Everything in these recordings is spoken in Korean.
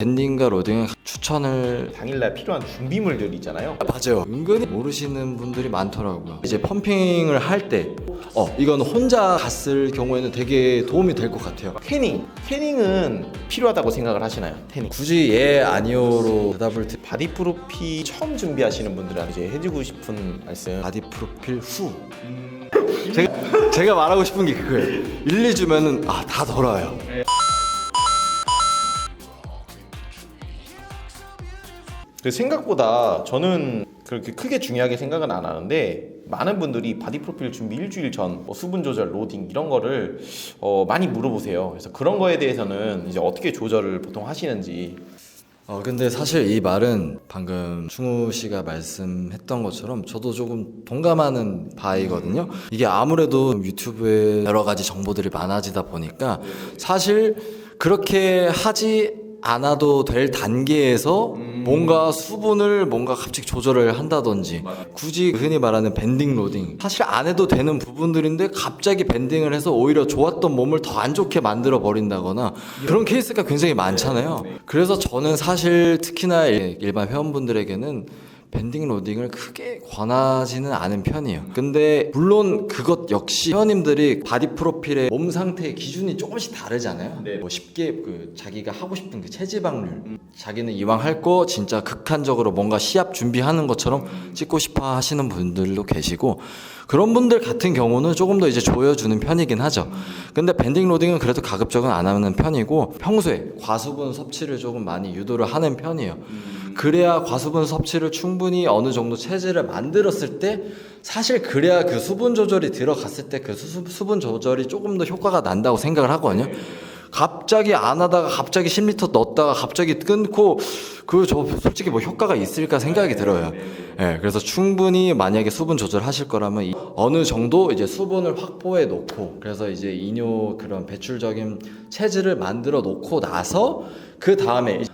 밴딩과 로딩은 추천을 당일날 필요한 준비물들 있잖아요. 맞아요. 은근히 모르시는 분들이 많더라고요. 이제 펌핑을 할 때 이건 혼자 갔을 경우에는 되게 도움이 될 것 같아요. 태닝은 필요하다고 생각을 하시나요? 태닝. 굳이 예 아니오로 대답을 바디 프로필 처음 준비하시는 분들한테 이제 해주고 싶은 말씀. 바디 프로필 후 제가 말하고 싶은 게 그거예요. 1, 2주면은 다 돌아요. 생각보다 저는 그렇게 크게 중요하게 생각은 안 하는데, 많은 분들이 바디 프로필 준비 일주일 전 수분 조절, 로딩 이런 거를 많이 물어보세요. 그래서 그런 거에 대해서는 이제 어떻게 조절을 보통 하시는지. 근데 사실 이 말은 방금 충우 씨가 말씀했던 것처럼 저도 조금 동감하는 바이거든요. 이게 아무래도 유튜브에 여러 가지 정보들이 많아지다 보니까 사실 그렇게 하지 않아도 될 단계에서 뭔가 수분을 뭔가 갑자기 조절을 한다든지, 굳이 흔히 말하는 밴딩 로딩, 사실 안 해도 되는 부분들인데 갑자기 밴딩을 해서 오히려 좋았던 몸을 더 안 좋게 만들어 버린다거나 그런 케이스가 굉장히 많잖아요. 그래서 저는 사실 특히나 일반 회원분들에게는 밴딩 로딩을 크게 권하지는 않은 편이에요. 근데 물론 그것 역시 회원님들이 바디 프로필의 몸 상태의 기준이 조금씩 다르잖아요. 뭐 쉽게 자기가 하고 싶은 그 체지방률, 자기는 이왕 할 거 진짜 극한적으로 뭔가 시합 준비하는 것처럼 찍고 싶어 하시는 분들도 계시고, 그런 분들 같은 경우는 조금 더 이제 조여주는 편이긴 하죠. 근데 밴딩 로딩은 그래도 가급적은 안 하는 편이고, 평소에 과수분 섭취를 조금 많이 유도를 하는 편이에요. 그래야 과수분 섭취를 충분히 어느 정도 체질을 만들었을 때, 사실 그래야 그 수분 조절이 들어갔을 때 그 수분 조절이 조금 더 효과가 난다고 생각을 하거든요. 갑자기 안 하다가 갑자기 10리터 넣었다가 갑자기 끊고 저 솔직히 뭐 효과가 있을까 생각이 들어요. 그래서 충분히 만약에 수분 조절하실 거라면 어느 정도 이제 수분을 확보해 놓고, 그래서 이제 이뇨 그런 배출적인 체질을 만들어 놓고 나서 그 다음에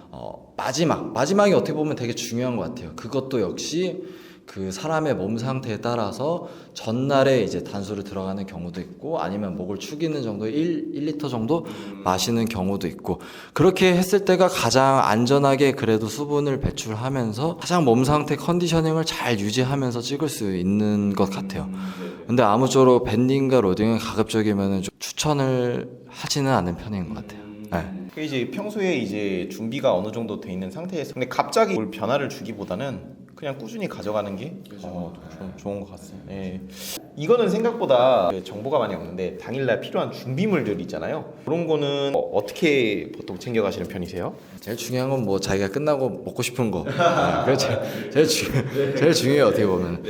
마지막이 어떻게 보면 되게 중요한 것 같아요. 그것도 역시 그 사람의 몸 상태에 따라서 전날에 이제 단수를 들어가는 경우도 있고, 아니면 목을 축이는 정도 1리터 정도 마시는 경우도 있고, 그렇게 했을 때가 가장 안전하게 그래도 수분을 배출하면서 가장 몸 상태 컨디셔닝을 잘 유지하면서 찍을 수 있는 것 같아요. 근데 아무쪼록 밴딩과 로딩은 가급적이면 좀 추천을 하지는 않는 편인 것 같아요. 이제 평소에 이제 준비가 어느 정도 돼 있는 상태에서, 근데 갑자기 뭘 변화를 주기보다는 그냥 꾸준히 가져가는 게 좋은 것 같습니다. 이거는 생각보다 정보가 많이 없는데, 당일날 필요한 준비물들 있잖아요. 그런 거는 어떻게 보통 챙겨가시는 편이세요? 제일 중요한 건 뭐 자기가 끝나고 먹고 싶은 거. 그게 제일 중요해요, 어떻게 보면.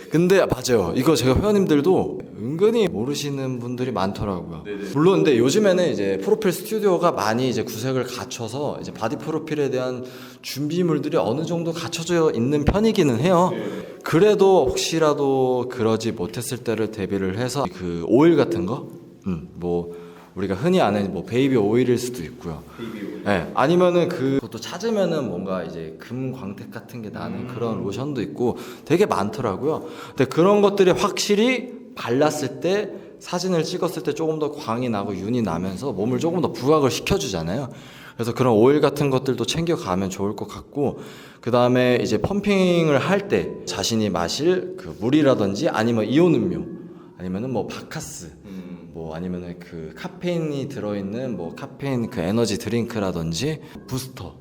근데 맞아요. 이거 제가 회원님들도 은근히 모르시는 분들이 많더라고요. 물론 근데 요즘에는 이제 프로필 스튜디오가 많이 이제 구색을 갖춰서 이제 바디 프로필에 대한 준비물들이 어느 정도 갖춰져 있는 편이기는 해요. 그래도 혹시라도 그러지 못했을 때를 대비를 해서 그 오일 같은 거, 뭐 우리가 흔히 아는 뭐 베이비 오일일 수도 있고요. 아니면은 그것도 찾으면은 뭔가 이제 금 광택 같은 게 나는 그런 로션도 있고 되게 많더라고요. 근데 그런 것들이 확실히 발랐을 때, 사진을 찍었을 때 조금 더 광이 나고 윤이 나면서 몸을 조금 더 부각을 시켜주잖아요. 그래서 그런 오일 같은 것들도 챙겨가면 좋을 것 같고, 그 다음에 이제 펌핑을 할 때 자신이 마실 그 물이라든지, 아니면 이온 음료, 아니면은 뭐 바카스, 뭐 아니면은 그 카페인이 들어있는 뭐 카페인 그 에너지 드링크라든지 부스터,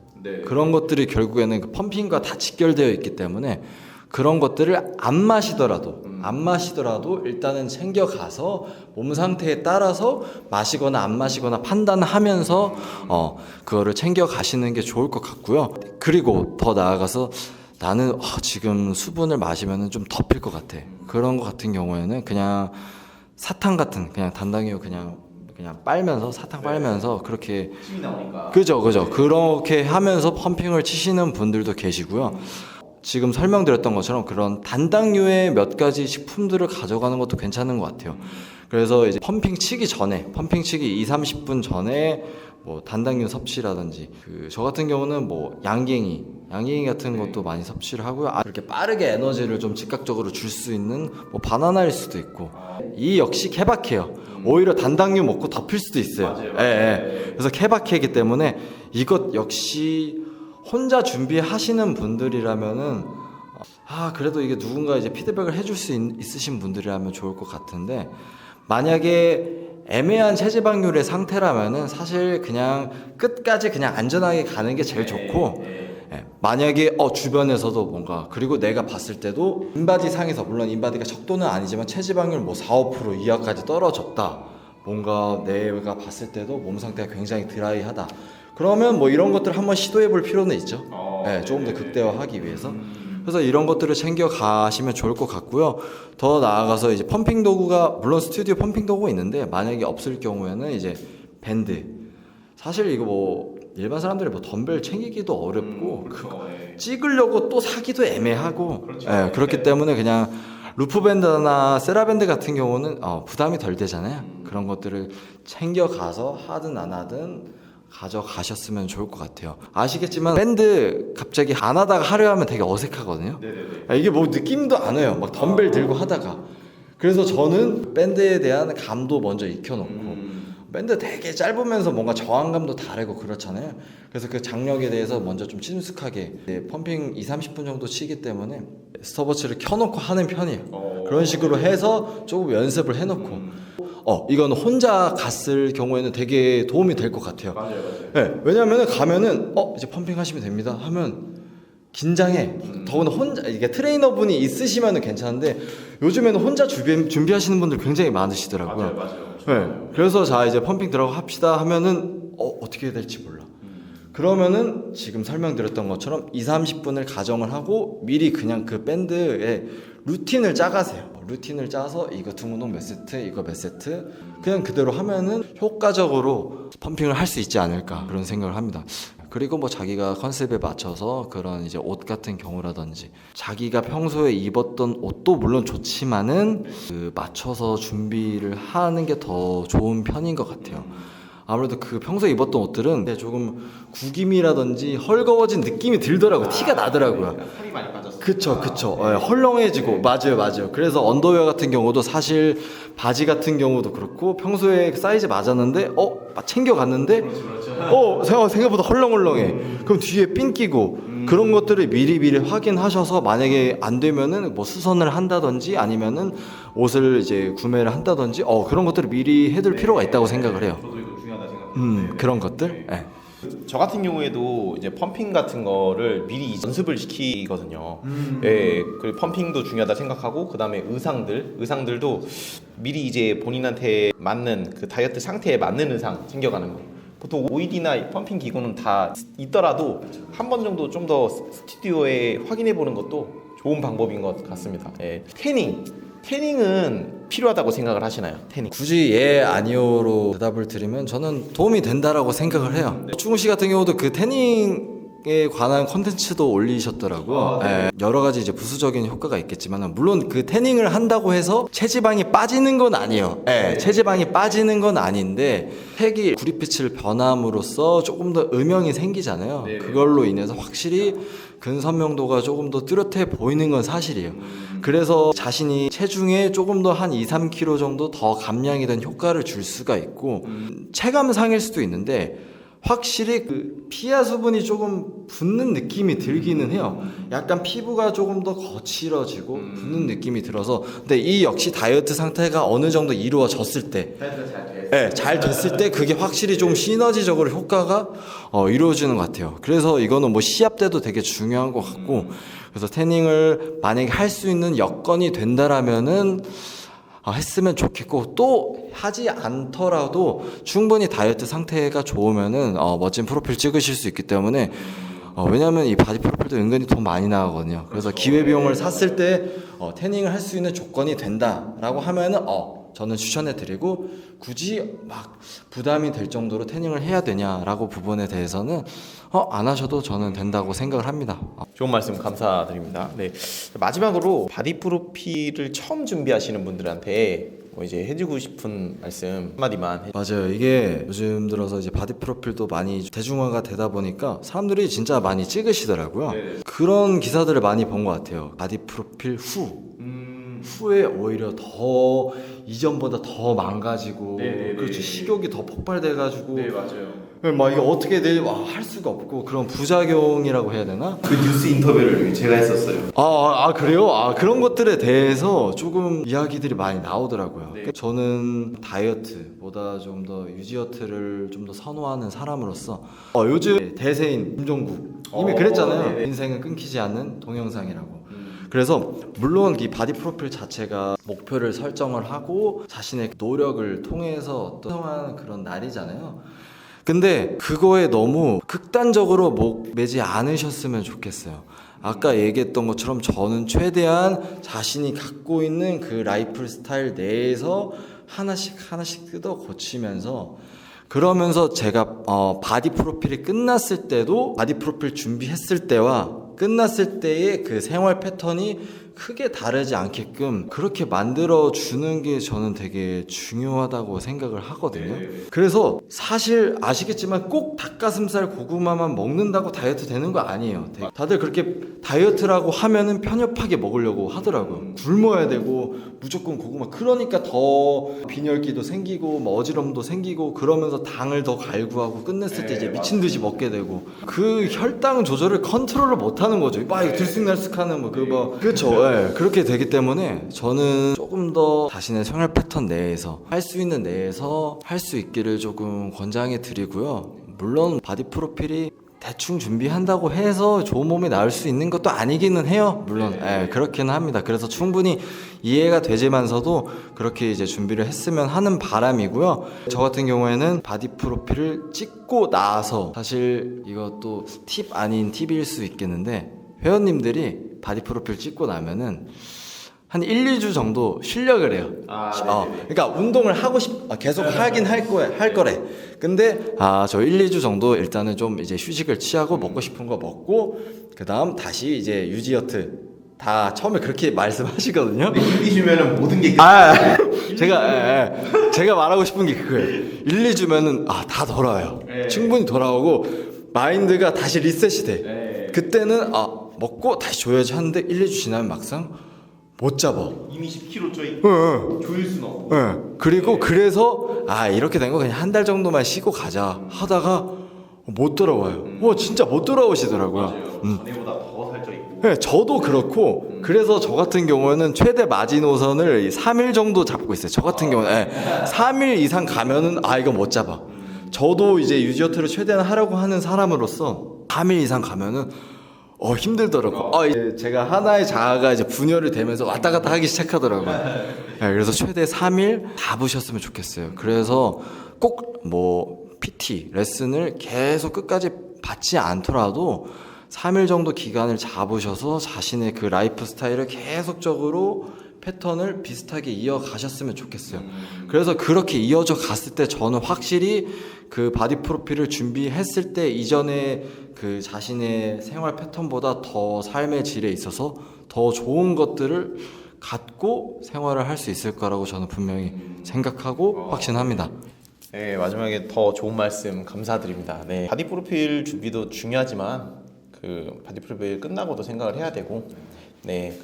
그런 것들이 결국에는 그 펌핑과 다 직결되어 있기 때문에 그런 것들을 안 마시더라도 일단은 챙겨가서 몸 상태에 따라서 마시거나 안 마시거나 판단하면서 그거를 챙겨가시는 게 좋을 것 같고요. 그리고 더 나아가서 나는 지금 수분을 마시면 좀 덮일 것 같아, 그런 것 같은 경우에는 그냥 사탕 같은, 그냥 단당류 그냥 빨면서, 사탕 빨면서 그렇게 힘이 나오니까. 그죠 그렇게 하면서 펌핑을 치시는 분들도 계시고요. 지금 설명드렸던 것처럼 그런 단당류의 몇 가지 식품들을 가져가는 것도 괜찮은 것 같아요. 그래서 이제 펌핑 치기 2-30분 전에 뭐 단당류 섭취라든지, 저 같은 경우는 뭐 양갱이 양갱이 같은 것도 많이 섭취를 하고요. 그렇게 빠르게 에너지를 좀 즉각적으로 줄 수 있는 뭐 바나나일 수도 있고 이 역시 케바케예요. 오히려 단당류 먹고 덮일 수도 있어요. 그래서 케바케이기 때문에 이것 역시 혼자 준비하시는 분들이라면은 그래도 이게 누군가 이제 피드백을 해줄 수 있으신 분들이라면 좋을 것 같은데 만약에 애매한 체지방률의 상태라면은 사실 그냥 끝까지 그냥 안전하게 가는 게 제일 좋고 만약에 주변에서도 뭔가 그리고 내가 봤을 때도 인바디 상에서 물론 인바디가 적도는 아니지만 체지방률 뭐 4, 5% 이하까지 떨어졌다 뭔가 내가 봤을 때도 몸 상태가 굉장히 드라이하다 그러면 뭐 이런 것들 한번 시도해 볼 필요는 있죠. 조금 더 극대화하기 위해서. 그래서 이런 것들을 챙겨 가시면 좋을 것 같고요. 더 나아가서 이제 펌핑 도구가 물론 스튜디오 펌핑 도구가 있는데 만약에 없을 경우에는 이제 밴드. 사실 이거 뭐 일반 사람들이 뭐 덤벨 챙기기도 어렵고 찍으려고 또 사기도 애매하고 그렇기 때문에 그냥 루프 밴드나 세라밴드 같은 경우는 부담이 덜 되잖아요. 그런 것들을 챙겨 가서 하든 안 하든 가져가셨으면 좋을 것 같아요. 아시겠지만 밴드 갑자기 안 하다가 하려 하면 되게 어색하거든요. 이게 뭐 느낌도 안 와요. 막 덤벨 들고 하다가. 그래서 저는 밴드에 대한 감도 먼저 익혀놓고 밴드 되게 짧으면서 뭔가 저항감도 다르고 그렇잖아요. 그래서 그 장력에 대해서 먼저 좀 친숙하게 펌핑 2-30분 정도 치기 때문에 스톱워치를 켜놓고 하는 편이에요. 그런 식으로 해서 조금 연습을 해놓고 이건 혼자 갔을 경우에는 되게 도움이 될 것 같아요. 맞아요. 왜냐하면 가면은 이제 펌핑 하시면 됩니다 하면 긴장해. 더구나 혼자 이게 트레이너분이 있으시면은 괜찮은데 요즘에는 혼자 준비하시는 분들 굉장히 많으시더라고요. 맞아요. 그래서 자 이제 펌핑 들어가 합시다 하면은 어떻게 해야 될지 몰라. 그러면은 지금 설명드렸던 것처럼 2-30분을 가정을 하고 미리 그냥 그 밴드의 루틴을 짜가세요. 루틴을 짜서 이거 등운동 몇 세트, 이거 몇 세트 그냥 그대로 하면은 효과적으로 펌핑을 할 수 있지 않을까 그런 생각을 합니다. 그리고 뭐 자기가 컨셉에 맞춰서 그런 이제 옷 같은 경우라든지 자기가 평소에 입었던 옷도 물론 좋지만은 그 맞춰서 준비를 하는 게 더 좋은 편인 것 같아요. 아무래도 그 평소에 입었던 옷들은 조금 구김이라든지 헐거워진 느낌이 들더라고요. 티가 나더라고요. 살이 많이 빠졌어요. 그쵸. 헐렁해지고 맞아요. 그래서 언더웨어 같은 경우도 사실 바지 같은 경우도 그렇고 평소에 사이즈 맞았는데 챙겨갔는데 생각보다 헐렁헐렁해. 그럼 뒤에 핀 끼고 그런 것들을 미리 확인하셔서 만약에 안 되면은 뭐 수선을 한다든지 아니면은 옷을 이제 구매를 한다든지 그런 것들을 미리 해둘 필요가 있다고 생각을 해요. 저도 이거 중요하다 생각해요. 그런 것들. 저 같은 경우에도 이제 펌핑 같은 거를 미리 연습을 시키거든요. 그리고 펌핑도 중요하다 생각하고 그다음에 의상들도 미리 이제 본인한테 맞는 그 다이어트 상태에 맞는 의상 챙겨가는 거. 보통 오일이나 펌핑 기구는 다 있더라도 한 번 정도 좀 더 스튜디오에 확인해 보는 것도 좋은 방법인 것 같습니다. 태닝은 필요하다고 생각을 하시나요? 태닝. 굳이 아니요로 대답을 드리면 저는 도움이 된다라고 생각을 해요. 충우 씨 같은 경우도 그 태닝에 관한 컨텐츠도 올리셨더라고요. 여러 가지 이제 부수적인 효과가 있겠지만 물론 그 태닝을 한다고 해서 체지방이 빠지는 건 아니에요. 체지방이 빠지는 건 아닌데 색이 구릿빛을 변함으로써 조금 더 음영이 생기잖아요. 그걸로 인해서 확실히 근선명도가 조금 더 뚜렷해 보이는 건 사실이에요. 그래서 자신이 체중에 조금 더 한 2-3kg 정도 더 감량이 된 효과를 줄 수가 있고 체감상일 수도 있는데 확실히 그 피하 수분이 조금 붙는 느낌이 들기는 해요. 약간 피부가 조금 더 거칠어지고 붙는 느낌이 들어서 근데 이 역시 다이어트 상태가 어느 정도 이루어졌을 때 잘 됐을 때 그게 확실히 좀 시너지적으로 효과가 이루어지는 것 같아요. 그래서 이거는 뭐 시합 때도 되게 중요한 것 같고 그래서 태닝을 만약에 할 수 있는 여건이 된다라면은 했으면 좋겠고 또 하지 않더라도 충분히 다이어트 상태가 좋으면은 멋진 프로필 찍으실 수 있기 때문에 왜냐하면 이 바디 프로필도 은근히 돈 많이 나가거든요. 그래서 기회비용을 샀을 때 태닝을 할 수 있는 조건이 된다라고 하면은 저는 추천해드리고 굳이 막 부담이 될 정도로 태닝을 해야 되냐라고 부분에 대해서는 안 하셔도 저는 된다고 생각을 합니다. 좋은 말씀 감사드립니다. 마지막으로 바디 프로필을 처음 준비하시는 분들한테 뭐 이제 해주고 싶은 말씀 한마디만 맞아요. 이게 요즘 들어서 이제 바디 프로필도 많이 대중화가 되다 보니까 사람들이 진짜 많이 찍으시더라고요. 그런 기사들을 많이 본 것 같아요. 바디 프로필 후에 오히려 더 이전보다 더 망가지고 그렇죠. 식욕이 더 폭발돼가지고 맞아요. 막 이게 어떻게 할 수가 없고 그런 부작용이라고 해야 되나? 그 뉴스 인터뷰를 제가 했었어요. 그래요? 그런 것들에 대해서 조금 이야기들이 많이 나오더라고요. 저는 다이어트보다 좀 더 유지어트를 좀 더 선호하는 사람으로서 요즘 대세인 김종국 이미 그랬잖아요. 인생은 끊기지 않는 동영상이라고. 그래서 물론 이 바디 프로필 자체가 목표를 설정을 하고 자신의 노력을 통해서 또 성공하는 그런 날이잖아요. 근데 그거에 너무 극단적으로 목 매지 않으셨으면 좋겠어요. 아까 얘기했던 것처럼 저는 최대한 자신이 갖고 있는 그 라이프 스타일 내에서 하나씩 뜯어 고치면서 그러면서 제가 바디 프로필이 끝났을 때도 바디 프로필 준비했을 때와 끝났을 때의 그 생활 패턴이 크게 다르지 않게끔 그렇게 만들어 주는 게 저는 되게 중요하다고 생각을 하거든요. 그래서 사실 아시겠지만 꼭 닭가슴살 고구마만 먹는다고 다이어트 되는 거 아니에요. 다들 그렇게 다이어트라고 하면은 편협하게 먹으려고 하더라고요. 굶어야 되고 무조건 고구마. 그러니까 더 빈혈기도 생기고 뭐 어지럼도 생기고 그러면서 당을 더 갈구하고 끝냈을 때 이제 미친 듯이 먹게 되고 그 혈당 조절을 컨트롤을 못 하는 거죠. 막 들쑥날쑥하는 그렇죠. 그렇게 되기 때문에 저는 조금 더 자신의 생활 패턴 내에서 할 수 있는 내에서 할 수 있기를 조금 권장해 드리고요. 물론 바디 프로필이 대충 준비한다고 해서 좋은 몸이 나올 수 있는 것도 아니기는 해요. 물론 그렇기는 합니다. 그래서 충분히 이해가 되지만서도 그렇게 이제 준비를 했으면 하는 바람이고요. 저 같은 경우에는 바디 프로필을 찍고 나서 사실 이것도 팁 아닌 팁일 수 있겠는데 회원님들이 바디 프로필 찍고 나면은 한 1, 2주 정도 쉬려고 해요. 그러니까 운동을 하고 계속 하긴 할 거래. 근데 저 1, 2주 정도 일단은 좀 이제 휴식을 취하고 먹고 싶은 거 먹고 그다음 다시 이제 유지어트 다 처음에 그렇게 말씀하시거든요. 1, 2주면은 모든 게 제가 말하고 싶은 게 그거예요. 1, 2주면은 다 돌아와요. 충분히 돌아오고 마인드가 다시 리셋이 돼. 그때는 먹고 다시 줘야지 하는데 1, 2주 지나면 막상 못 잡아. 이미 10kg 쪄 조일 수는 없고. 그리고 그래서 이렇게 된 거 그냥 한 달 정도만 쉬고 가자 하다가 못 돌아와요. 진짜 못 돌아오시더라고요. 전에보다 더 살쪄 있고. 네, 저도 그렇고 그래서 저 같은 경우에는 최대 마지노선을 3일 정도 잡고 있어요. 저 같은 경우는 3일 이상 가면은 이거 못 잡아. 저도 이제 유지어트를 최대한 하려고 하는 사람으로서 3일 이상 가면은 힘들더라고. 이제 제가 하나의 자아가 이제 분열이 되면서 왔다 갔다 하기 시작하더라고요. 그래서 최대 3일 잡으셨으면 좋겠어요. 그래서 꼭 PT 레슨을 계속 끝까지 받지 않더라도 3일 정도 기간을 잡으셔서 자신의 그 라이프 스타일을 계속적으로 패턴을 비슷하게 이어가셨으면 좋겠어요. 그래서 그렇게 이어져 갔을 때 저는 확실히 그 바디 프로필을 준비했을 때 이전에 그 자신의 생활 패턴보다 더 삶의 질에 있어서 더 좋은 것들을 갖고 생활을 할 수 있을 거라고 저는 분명히 생각하고 확신합니다. 네, 마지막에 더 좋은 말씀 감사드립니다. 바디 프로필 준비도 중요하지만 그 바디 프로필 끝나고도 생각을 해야 되고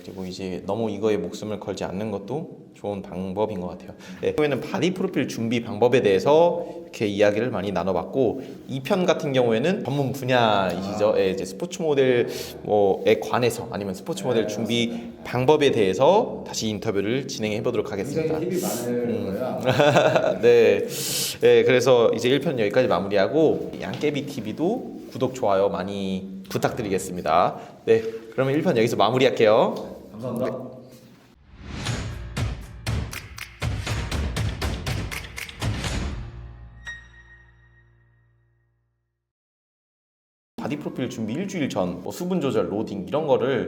그리고 이제 너무 이거에 목숨을 걸지 않는 것도 좋은 방법인 것 같아요. 이번에는 바디 프로필 준비 방법에 대해서 이렇게 이야기를 많이 나눠봤고 2편 같은 경우에는 전문 분야이시죠. 이제 스포츠 모델에 관해서 아니면 스포츠 모델 준비 방법에 대해서 다시 인터뷰를 진행해 보도록 하겠습니다. 굉장히 팁이 많을 거야. 그래서 이제 1편 여기까지 마무리하고 양깨비 TV도 구독 좋아요 많이 부탁드리겠습니다. 그러면 1편 여기서 마무리할게요. 감사합니다. 바디 프로필 준비 일주일 전 수분 조절, 로딩 이런 거를